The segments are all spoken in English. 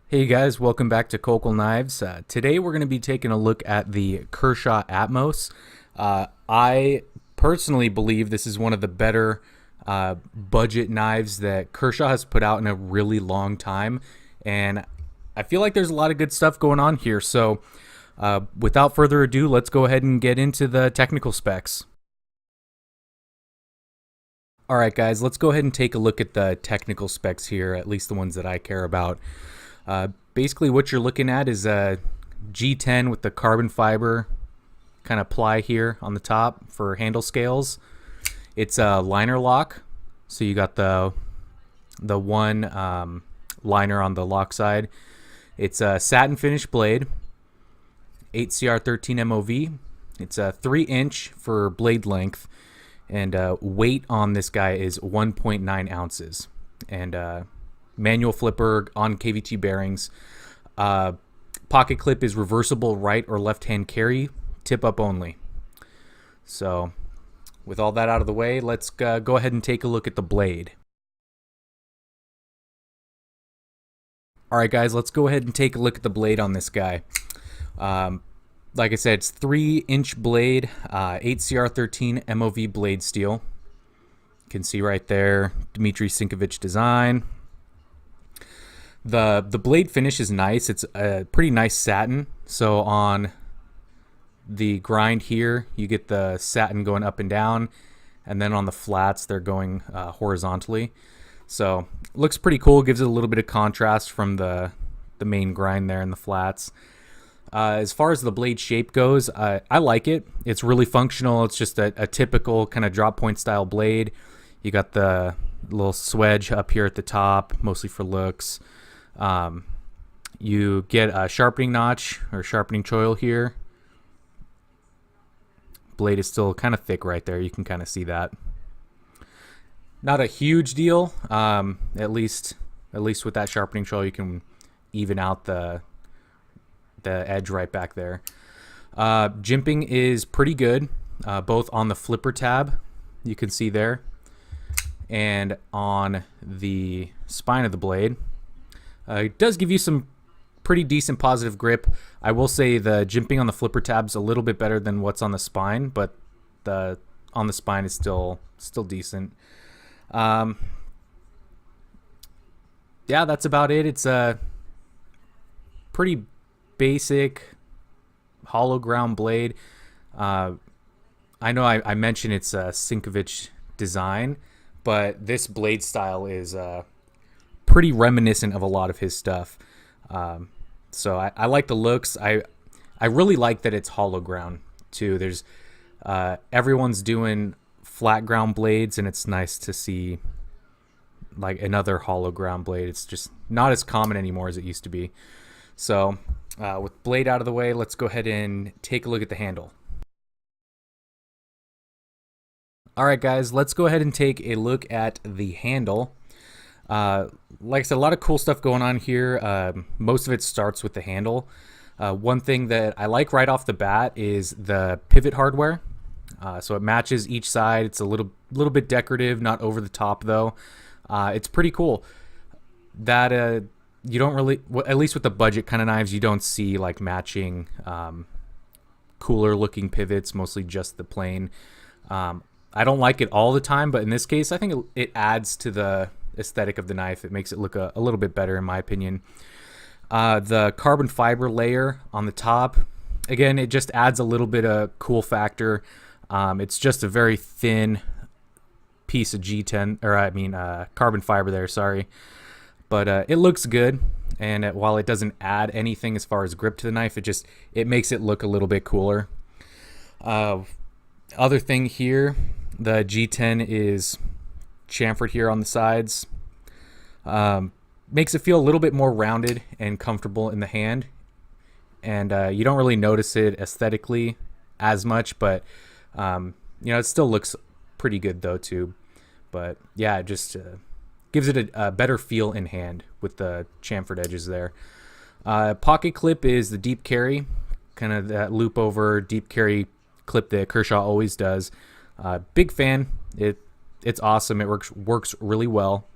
Hey guys, welcome back to Cocal Knives. Today we're going to be taking a look at the Kershaw Atmos. I personally believe this is one of the better budget knives that Kershaw has put out in a really long time, and I feel like there's a lot of good stuff going on here. So without further ado, let's go ahead and get into the technical specs. All right, guys, let's go ahead and take a look at the technical specs here, at least the ones that I care about. Basically, what you're looking at is a G10 with the carbon fiber kind of ply here on the top for handle scales. It's a liner lock, so you got the one liner on the lock side. It's a satin finish blade, 8CR13 MOV. It's a 3-inch for blade length, and weight on this guy is 1.9 ounces. And manual flipper on KVT bearings. Pocket clip is reversible right or left hand carry, tip up only. So with all that out of the way, let's go ahead and take a look at the blade. All right, guys, let's go ahead and take a look at the blade on this guy. Like I said, it's 3-inch blade, 8CR13 MOV blade steel. You can see right there, Dmitry Sinkovich design. The blade finish is nice. It's a pretty nice satin. So on the grind here, you get the satin going up and down, and then on the flats, they're going horizontally. So looks pretty cool. Gives it a little bit of contrast from the main grind there in the flats. As far as the blade shape goes, I like it. It's really functional. It's just a typical kind of drop point style blade. You got the little swedge up here at the top, mostly for looks. You get a sharpening notch or sharpening choil here. Blade is still kind of thick right there. You can kind of see that. Not a huge deal. At least with that sharpening choil, you can even out the edge right back there. Jimping is pretty good, both on the flipper tab, you can see there, and on the spine of the blade. It does give you some pretty decent positive grip. I will say the jimping on the flipper tab's a little bit better than what's on the spine, but on the spine is still decent. Yeah, that's about it. It's a pretty basic hollow ground blade. I know I mentioned it's a Sinkovich design, but this blade style is pretty reminiscent of a lot of his stuff. So I like the looks. I really like that it's hollow ground too. There's everyone's doing flat ground blades, and it's nice to see like another hollow ground blade. It's just not as common anymore as it used to be. So with blade out of the way, let's go ahead and take a look at the handle. All right, guys, let's go ahead and take a look at the handle. Like I said, a lot of cool stuff going on here. Most of it starts with the handle. One thing that I like right off the bat is the pivot hardware. So it matches each side. It's a little bit decorative, not over the top though. It's pretty cool. That you don't really, at least with the budget kind of knives, you don't see like matching cooler looking pivots, mostly just the plain. I don't like it all the time, but in this case, I think it adds to the aesthetic of the knife. It makes it look a little bit better in my opinion. The carbon fiber layer on the top, again, it just adds a little bit of cool factor. It's just a very thin piece of G10, or I mean carbon fiber there, sorry. But it looks good, and while it doesn't add anything as far as grip to the knife, it makes it look a little bit cooler. Other thing here, the G10 is chamfered here on the sides. Makes it feel a little bit more rounded and comfortable in the hand, and you don't really notice it aesthetically as much, but it still looks pretty good though too. But yeah, it just gives it a better feel in hand with the chamfered edges there. Pocket clip is the deep carry, kind of that loop over deep carry clip that Kershaw always does. Big fan. It's awesome. It works really well.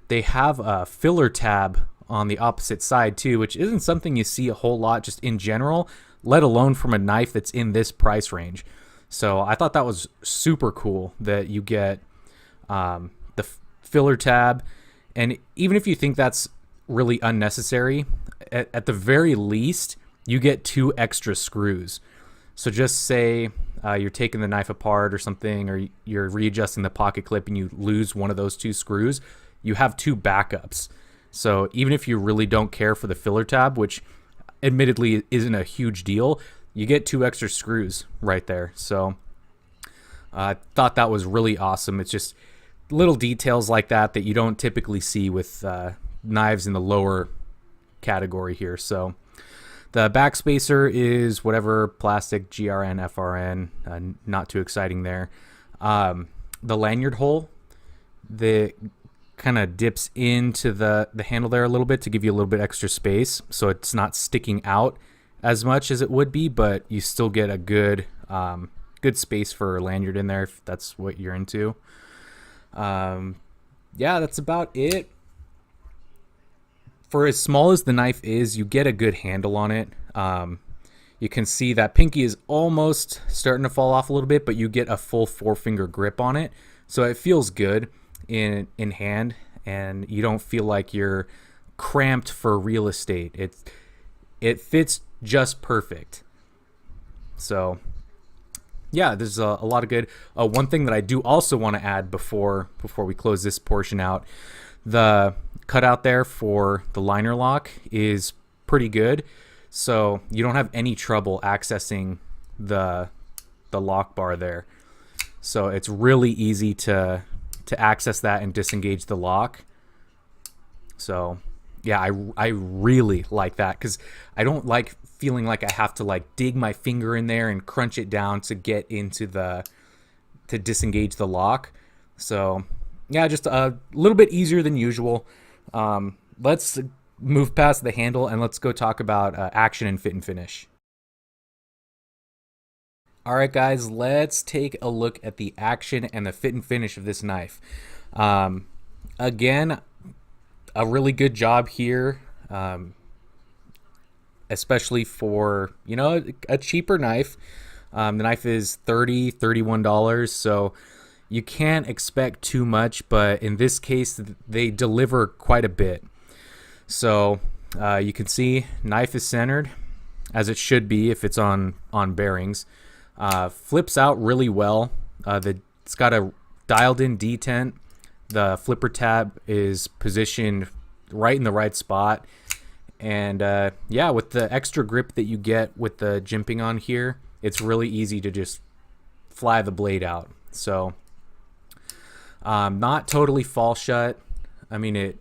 They have a filler tab on the opposite side too, which isn't something you see a whole lot just in general, let alone from a knife that's in this price range. So I thought that was super cool that you get the filler tab. And even if you think that's really unnecessary, at the very least, you get 2 extra screws. So just say you're taking the knife apart or something, or you're readjusting the pocket clip and you lose one of those 2 screws, you have 2 backups. So even if you really don't care for the filler tab, which admittedly isn't a huge deal, you get 2 extra screws right there. So I thought that was really awesome. It's just little details like that you don't typically see with knives in the lower category here. So the backspacer is whatever plastic, GRN, FRN, not too exciting there. The lanyard hole, the kind of dips into the handle there a little bit to give you a little bit extra space, so it's not sticking out as much as it would be, but you still get a good space for a lanyard in there if that's what you're into. Yeah, that's about it. For as small as the knife is, you get a good handle on it. You can see that pinky is almost starting to fall off a little bit, but you get a full 4-finger grip on it. So it feels good in hand, and you don't feel like you're cramped for real estate. It fits just perfect. So yeah, there's a lot of good. One thing that I do also want to add before we close this portion out, the cutout there for the liner lock is pretty good, so you don't have any trouble accessing the lock bar there. So it's really easy to access that and disengage the lock. So yeah, I really like that, because I don't like feeling like I have to like dig my finger in there and crunch it down to get into to disengage the lock. So yeah, just a little bit easier than usual. Let's move past the handle and let's go talk about action and fit and finish. All right, guys, let's take a look at the action and the fit and finish of this knife. Again, a really good job here, especially for, a cheaper knife. The knife is $31, so you can't expect too much, but in this case, they deliver quite a bit. So you can see knife is centered, as it should be if it's on bearings. Flips out really well. It's got a dialed-in detent. The flipper tab is positioned right in the right spot. And yeah, with the extra grip that you get with the jimping on here, it's really easy to just fly the blade out. So not totally fall shut. I mean,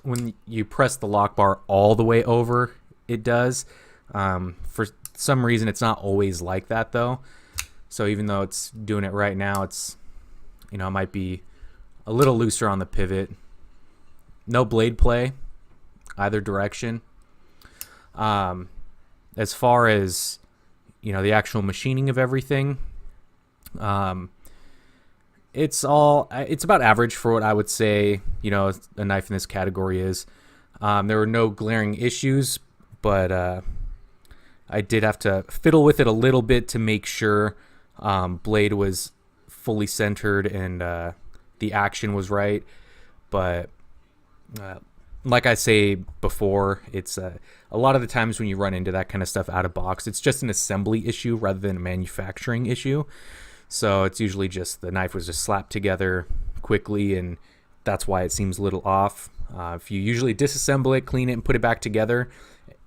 when you press the lock bar all the way over, it does. For some reason, it's not always like that though. So even though it's doing it right now, it's, it might be a little looser on the pivot. No blade play either direction. As far as, the actual machining of everything, it's about average for what I would say, a knife in this category is. There were no glaring issues, but I did have to fiddle with it a little bit to make sure blade was fully centered and the action was right. But like I say before, it's a lot of the times when you run into that kind of stuff out of box, it's just an assembly issue rather than a manufacturing issue. So it's usually just the knife was just slapped together quickly, and that's why it seems a little off. If you usually disassemble it, clean it, and put it back together,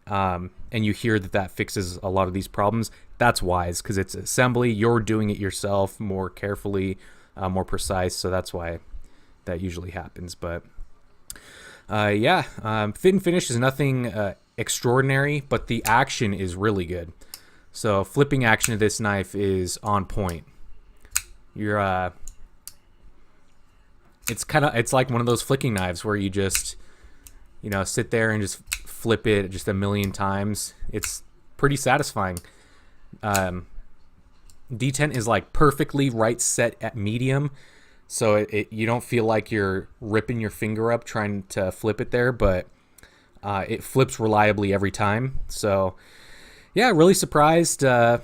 and you hear that fixes a lot of these problems, that's wise, because it's assembly. You're doing it yourself more carefully, more precise, so that's why that usually happens. But yeah, fit and finish is nothing extraordinary, but the action is really good. So flipping action of this knife is on point. You're it's like one of those flicking knives where you just sit there and just flip it just a million times. It's pretty satisfying. Detent is like perfectly right set at medium. so you don't feel like you're ripping your finger up trying to flip it there, but it flips reliably every time. So yeah, really surprised. I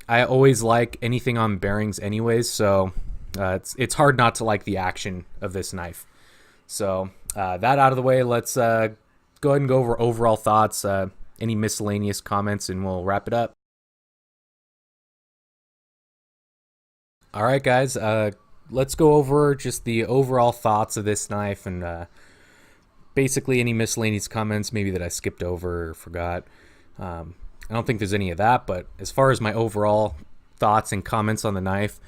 always like anything on bearings anyways, so it's hard not to like the action of this knife. So that out of the way, let's go ahead and go over overall thoughts, any miscellaneous comments, and we'll wrap it up. All right, guys, let's go over just the overall thoughts of this knife and basically any miscellaneous comments maybe that I skipped over or forgot. I don't think there's any of that, but as far as my overall thoughts and comments on the knife,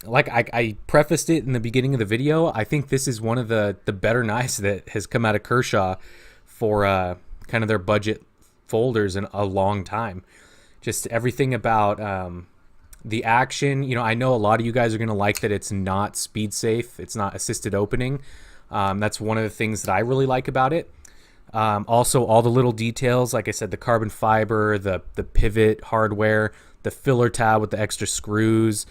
like I prefaced it in the beginning of the video, I think this is one of the better knives that has come out of Kershaw for kind of their budget folders in a long time. Just everything about the action. You know, I know a lot of you guys are going to like that it's not speed safe. It's not assisted opening. That's one of the things that I really like about it. Also, all the little details, like I said, the carbon fiber, the pivot hardware, the filler tab with the extra screws.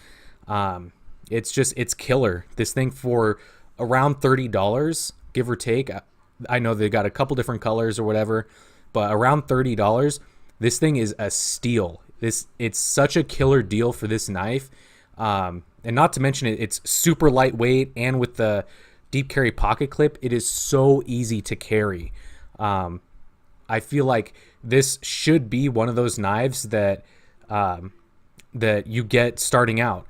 It's killer. This thing for around $30, give or take. I know they got a couple different colors or whatever, but around $30, this thing is a steal. It's such a killer deal for this knife. And not to mention it's super lightweight, and with the deep carry pocket clip, it is so easy to carry. I feel like this should be one of those knives that that you get starting out.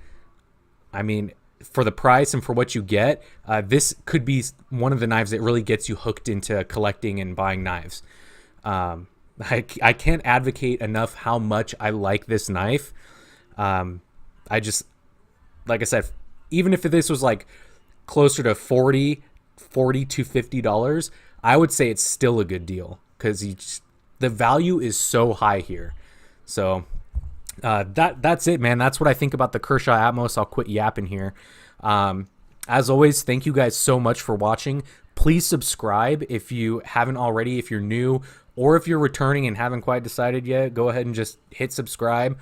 I mean, for the price and for what you get, this could be one of the knives that really gets you hooked into collecting and buying knives. I can't advocate enough how much I like this knife. I just, like I said, even if this was like closer to $40 to $50, I would say it's still a good deal because the value is so high here. So that's it, man. That's what I think about the Kershaw Atmos. I'll quit yapping here. As always, thank you guys so much for watching. Please subscribe if you haven't already. If you're new or if you're returning and haven't quite decided yet, go ahead and just hit subscribe.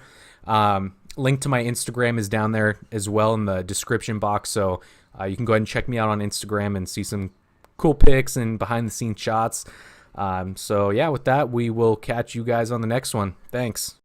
Link to my Instagram is down there as well in the description box, so you can go ahead and check me out on Instagram and see some cool pics and behind the scenes shots. So yeah, with that, we will catch you guys on the next one. Thanks.